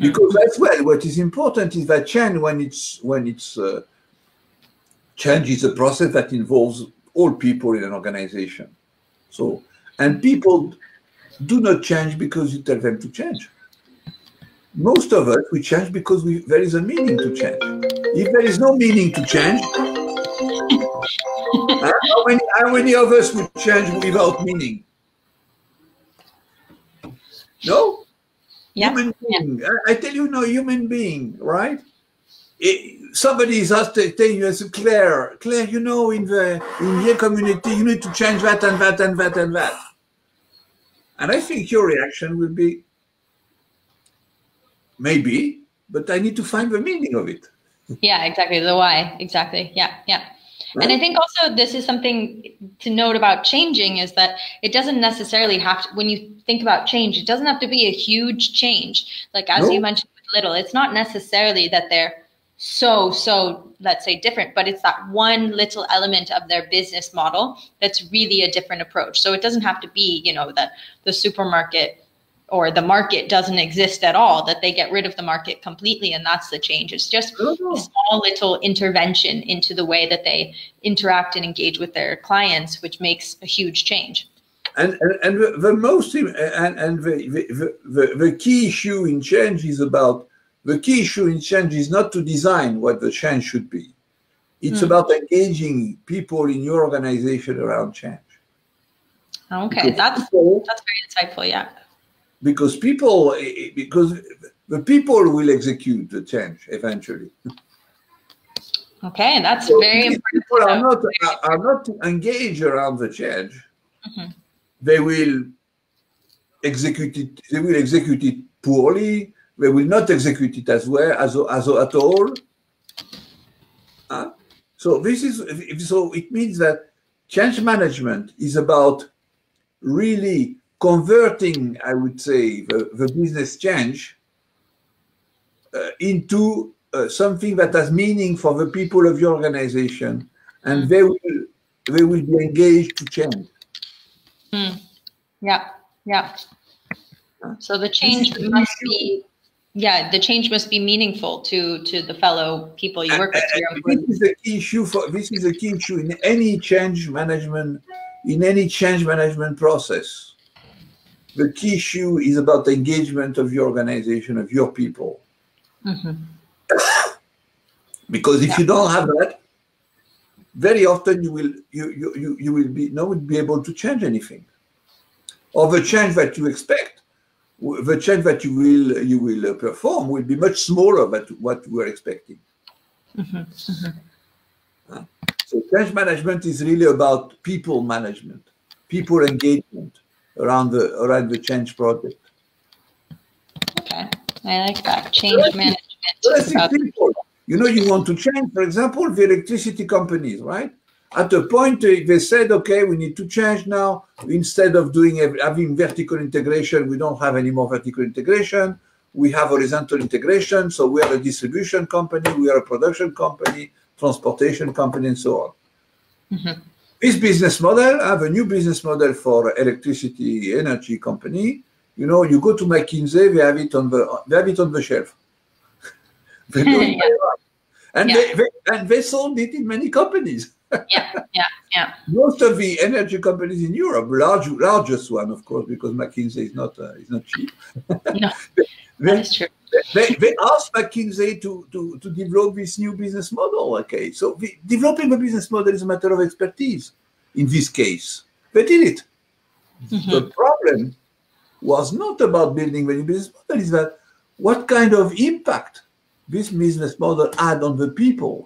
Because as well, what is important is that change, change is a process that involves all people in an organization. So, and people do not change because you tell them to change. Most of us, we change because there is a meaning to change. If there is no meaning to change, how many of us would change without meaning? No? Yeah. Human being. I tell you, no, human being, right? Somebody is telling you, Claire, you know, in your community, you need to change that and that and that and that. And I think your reaction will be, maybe, but I need to find the meaning of it. Yeah, exactly. The why. Exactly. Yeah. Yeah. And I think also this is something to note about changing is that it doesn't necessarily have to, when you think about change, it doesn't have to be a huge change. Like as you mentioned with Little, it's not necessarily that they're so, let's say different, but it's that one little element of their business model that's really a different approach. So it doesn't have to be, you know, that the supermarket or the market doesn't exist at all, that they get rid of the market completely and that's the change. It's just a small little intervention into the way that they interact and engage with their clients, which makes a huge change. And the key issue in change is about, the key issue in change is not to design what the change should be. It's about engaging people in your organization around change. Okay, that's very insightful, yeah. Because the people will execute the change eventually. Okay, that's so very important. People are not engaged around the change. They will execute it. They will execute it poorly. They will not execute it as well as at all. So it means that change management is about really converting, I would say, the business change into something that has meaning for the people of your organization, and they will be engaged to change. Yeah. So the change must be, the change must be meaningful to the fellow people you work with. This is a key issue in any change management, process. The key issue is about the engagement of your organization, of your people. Because if you don't have that, very often you will not be able to change anything. Or the change that you expect, the change that you will perform will be much smaller than what you were expecting. So change management is really about people management, people engagement around the change project. Okay, I like that. Change management. People. You know, you want to change, for example, the electricity companies, right? At a point, they said, okay, we need to change now. Instead of having vertical integration, we don't have any more vertical integration. We have horizontal integration. So we are a distribution company, we are a production company, transportation company, and so on. This business model, I have a new business model for electricity energy company. You know, you go to McKinsey, they have it on the shelf. They do it very well. And they sold it in many companies. Most of the energy companies in Europe, largest one, of course, because McKinsey is not cheap. No, that is true. They asked McKinsey to develop this new business model. Okay, so developing a business model is a matter of expertise. In this case, they did it. The problem was not about building the new business model, is that what kind of impact this business model had on the people,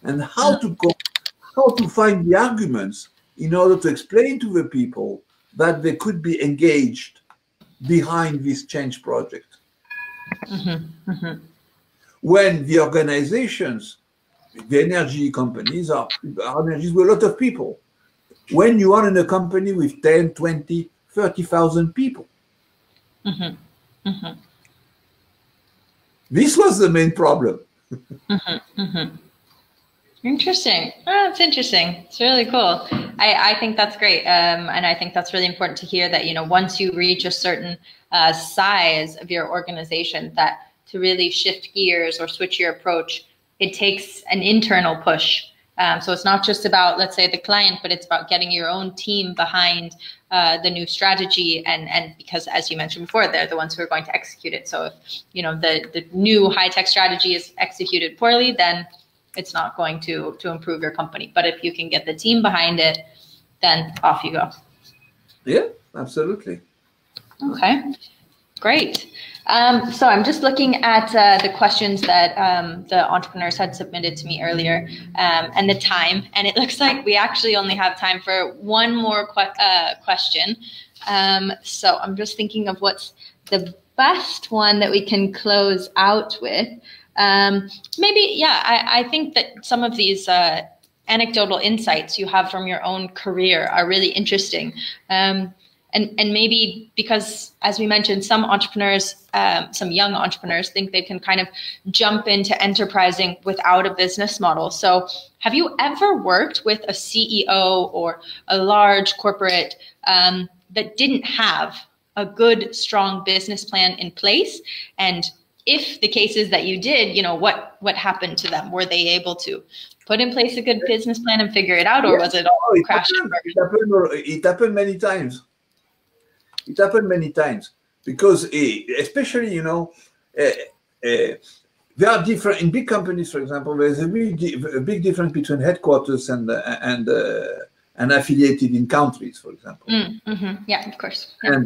and how to find the arguments in order to explain to the people that they could be engaged behind this change project. When the organizations, the energy companies are energies with a lot of people. When you are in a company with 10, 20, 30,000 people. This was the main problem. Interesting. Oh, it's interesting. It's really cool. I think that's great. And I think that's really important to hear that, you know, once you reach a certain size of your organization, that to really shift gears or switch your approach, it takes an internal push. So it's not just about, let's say, the client, but it's about getting your own team behind the new strategy. And because, as you mentioned before, they're the ones who are going to execute it. So if, you know, the new high-tech strategy is executed poorly, then it's not going to improve your company. But if you can get the team behind it, then off you go. Yeah, absolutely. Okay, great. So I'm just looking at the questions that the entrepreneurs had submitted to me earlier and the time. And it looks like we actually only have time for one more question. So I'm just thinking of what's the best one that we can close out with. Maybe, yeah, I think that some of these anecdotal insights you have from your own career are really interesting. And maybe because, as we mentioned, some entrepreneurs, some young entrepreneurs think they can kind of jump into enterprising without a business model. So have you ever worked with a CEO or a large corporate that didn't have a good, strong business plan in place? And if the case is that you did, you know, what happened to them? Were they able to put in place a good business plan and figure it out, or was it all crash and burn? It happened many times. It happened many times because, especially, you know, there are different in big companies. For example, there's a big difference between headquarters and affiliated in countries, for example. Yeah, of course. Yeah.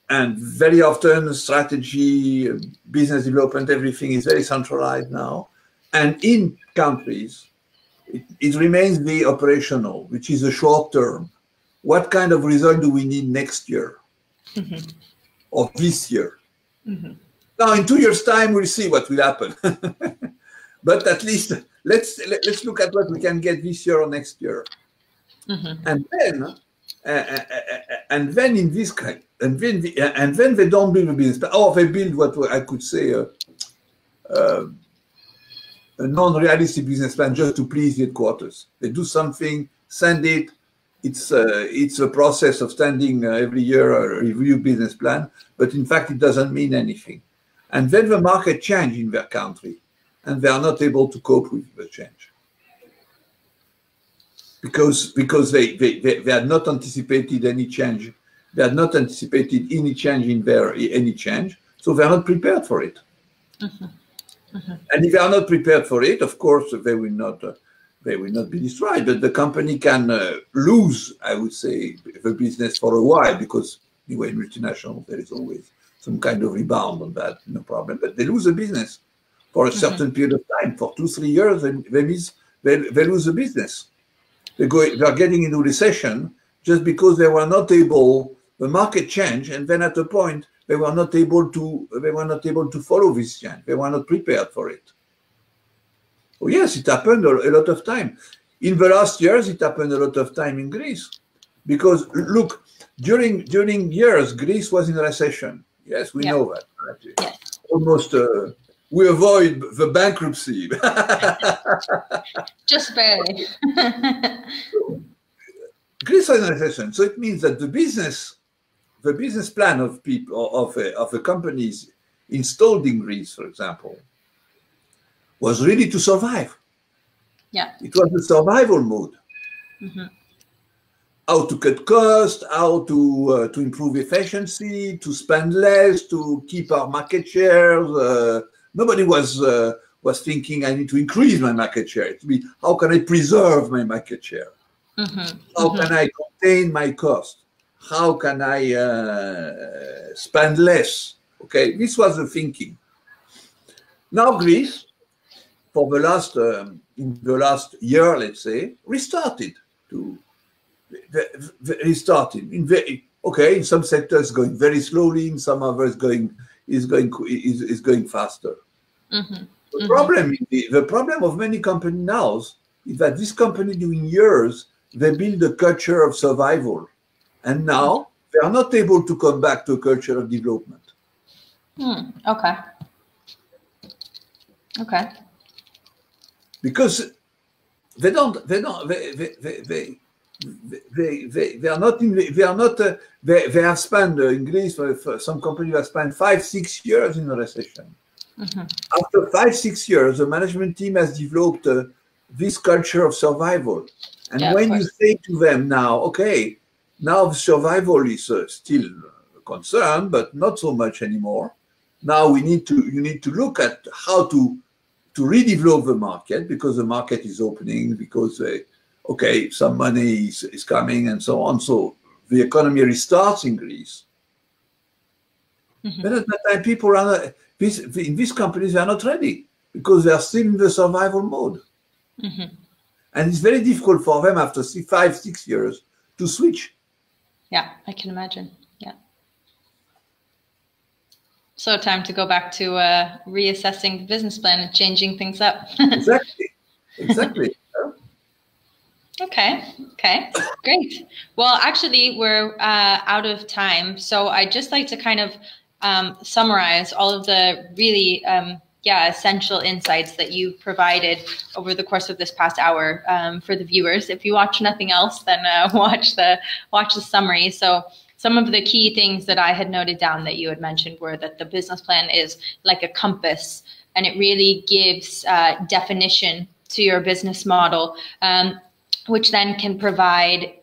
And very often, strategy, business development, everything is very centralized now. And in countries, it remains very operational, which is a short term. What kind of result do we need next year? Or this year? Now, in 2 years' time, we'll see what will happen. But at least let's look at what we can get this year or next year. And then in this kind, and then they don't build a business plan, or they build what I could say a non-realistic business plan just to please the headquarters. They do something, send it. It's a process of standing every year a review business plan, but in fact it doesn't mean anything. And then the market change in their country, and they are not able to cope with the change because they had not anticipated any change. They had not anticipated any change in any change, so they are not prepared for it. And if they are not prepared for it, of course they will not be destroyed, but the company can lose, I would say, the business for a while, because anyway, in multinational, there is always some kind of rebound on that, no problem. But they lose the business for a certain period of time, for 2-3 years, they lose the business. They are getting into recession just because they were not able, the market changed, and then at a point they were not able to follow this change. They were not prepared for it. Oh yes, it happened a lot of time. In the last years, it happened a lot of time in Greece. Because look, during years, Greece was in recession. Yes, we know that. Right? Yes. Almost, we avoid the bankruptcy. Just barely. Greece was in recession, so it means that the business plan of people of the companies installed in Greece, for example, was really to survive. Yeah. It was a survival mode. How to cut costs, how to improve efficiency, to spend less, to keep our market shares. Nobody was thinking, I need to increase my market share. It would be, how can I preserve my market share? How can I contain my cost? how can I spend less? Okay, this was the thinking. Now Greece, for the last in the last year, let's say, restarted to restarted in very okay. In some sectors going very slowly, in some others is going faster. Mm-hmm. The problem of many companies now is that this company during years they build a culture of survival, and now they are not able to come back to a culture of development. Okay. Okay. Because they are not they have spent in Greece for some companies have spent 5-6 years in a recession. Mm-hmm. After 5-6 years, the management team has developed this culture of survival. And when you say to them now, okay, now survival is still a concern, but not so much anymore. Now you need to look at how to redevelop the market, because the market is opening, because okay, some money is coming and so on. So the economy restarts in Greece. Mm-hmm. But at that time, people are not, in these companies are not ready, because they are still in the survival mode. Mm-hmm. And it's very difficult for them after 5-6 years to switch. Yeah, I can imagine. Yeah. So time to go back to reassessing the business plan and changing things up. Exactly. Okay, great. Well, actually, we're out of time. So I'd just like to kind of summarize all of the really essential insights that you provided over the course of this past hour for the viewers. If you watch nothing else, then watch the summary. So some of the key things that I had noted down that you had mentioned were that the business plan is like a compass, and it really gives definition to your business model, which then can provide,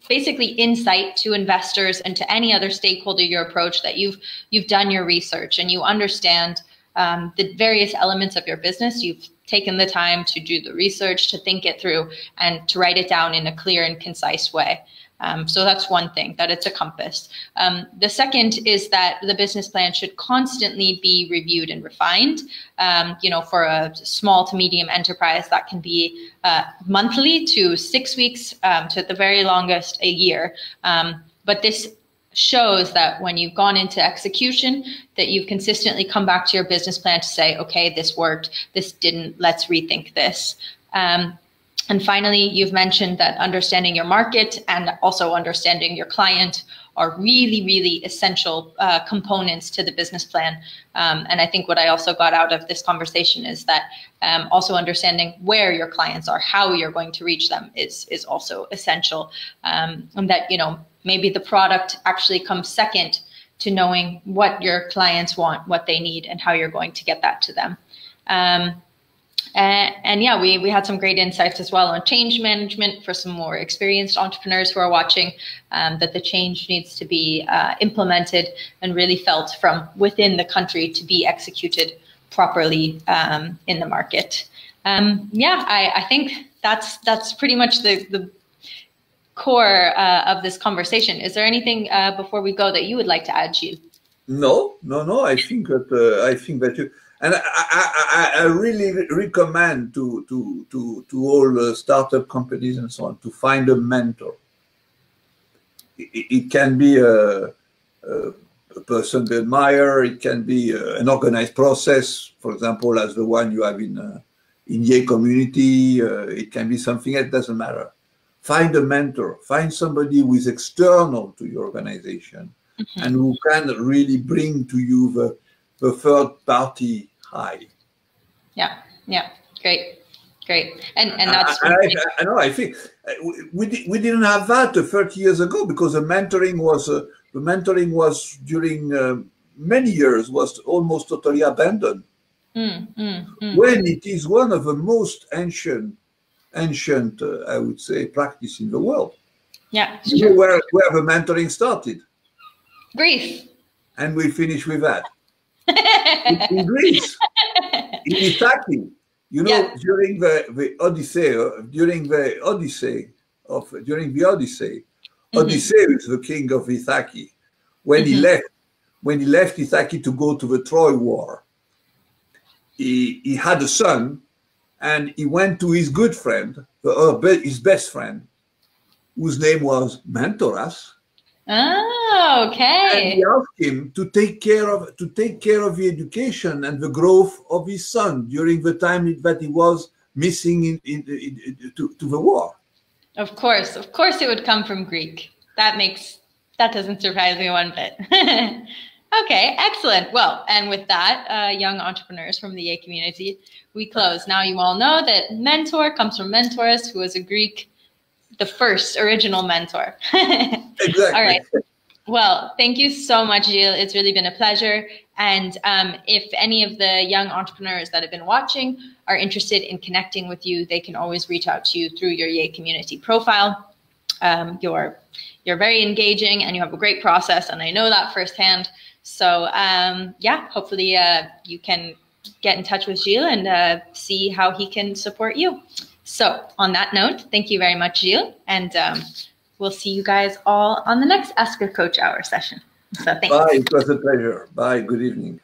basically insight to investors and to any other stakeholder you approach, that you've done your research and you understand the various elements of your business. You've taken the time to do the research, to think it through, and to write it down in a clear and concise way. So that's one thing, that it's a compass. The second is that the business plan should constantly be reviewed and refined. For a small to medium enterprise, that can be monthly to 6 weeks, to at the very longest a year. But this shows that when you've gone into execution, that you've consistently come back to your business plan to say, okay, this worked, this didn't, let's rethink this. And finally, you've mentioned that understanding your market and also understanding your client are really, really essential components to the business plan. And I think what I also got out of this conversation is that also understanding where your clients are, how you're going to reach them is also essential. And that, maybe the product actually comes second to knowing what your clients want, what they need, and how you're going to get that to them. And yeah, we had some great insights as well on change management for some more experienced entrepreneurs who are watching, that the change needs to be implemented and really felt from within the country to be executed properly in the market. I think that's pretty much the core of this conversation. Is there anything before we go that you would like to add, Gilles? No. I think that you. And I really recommend to all startup companies and so on to find a mentor. It can be a person they admire. It can be an organized process, for example, as the one you have in YA community. It can be something else. It doesn't matter. Find a mentor. Find somebody who is external to your organization, mm-hmm. and who can really bring to you the third party high. Yeah, great. And that's I know. I think we didn't have that 30 years ago, because the mentoring was during many years was almost totally abandoned. When it is one of the most ancient I would say practice in the world. Yeah, you know where the mentoring started? Greece. And we finish with that. In Greece, in Ithaki, during the Odyssey, Odysseus, the king of Ithaki, when he left Ithaki to go to the Troy War, he had a son, and he went to his good friend, his best friend, whose name was Mentoras. Oh, okay. And he asked him to take care of the education and the growth of his son during the time that he was missing to the war. Of course, it would come from Greek. That doesn't surprise me one bit. Okay, excellent. Well, and with that, young entrepreneurs from the Yay community, we close. Now you all know that mentor comes from Mentorus, who was a Greek, the first original mentor. Exactly. All right. Well, thank you so much, Gilles. It's really been a pleasure. And if any of the young entrepreneurs that have been watching are interested in connecting with you, they can always reach out to you through your Yay community profile. You're very engaging and you have a great process, and I know that firsthand. So yeah, hopefully you can get in touch with Gilles and see how he can support you. So on that note, thank you very much, Gilles, and we'll see you guys all on the next Ask a Coach Hour session. So thanks. Bye. It was a pleasure. Bye. Good evening.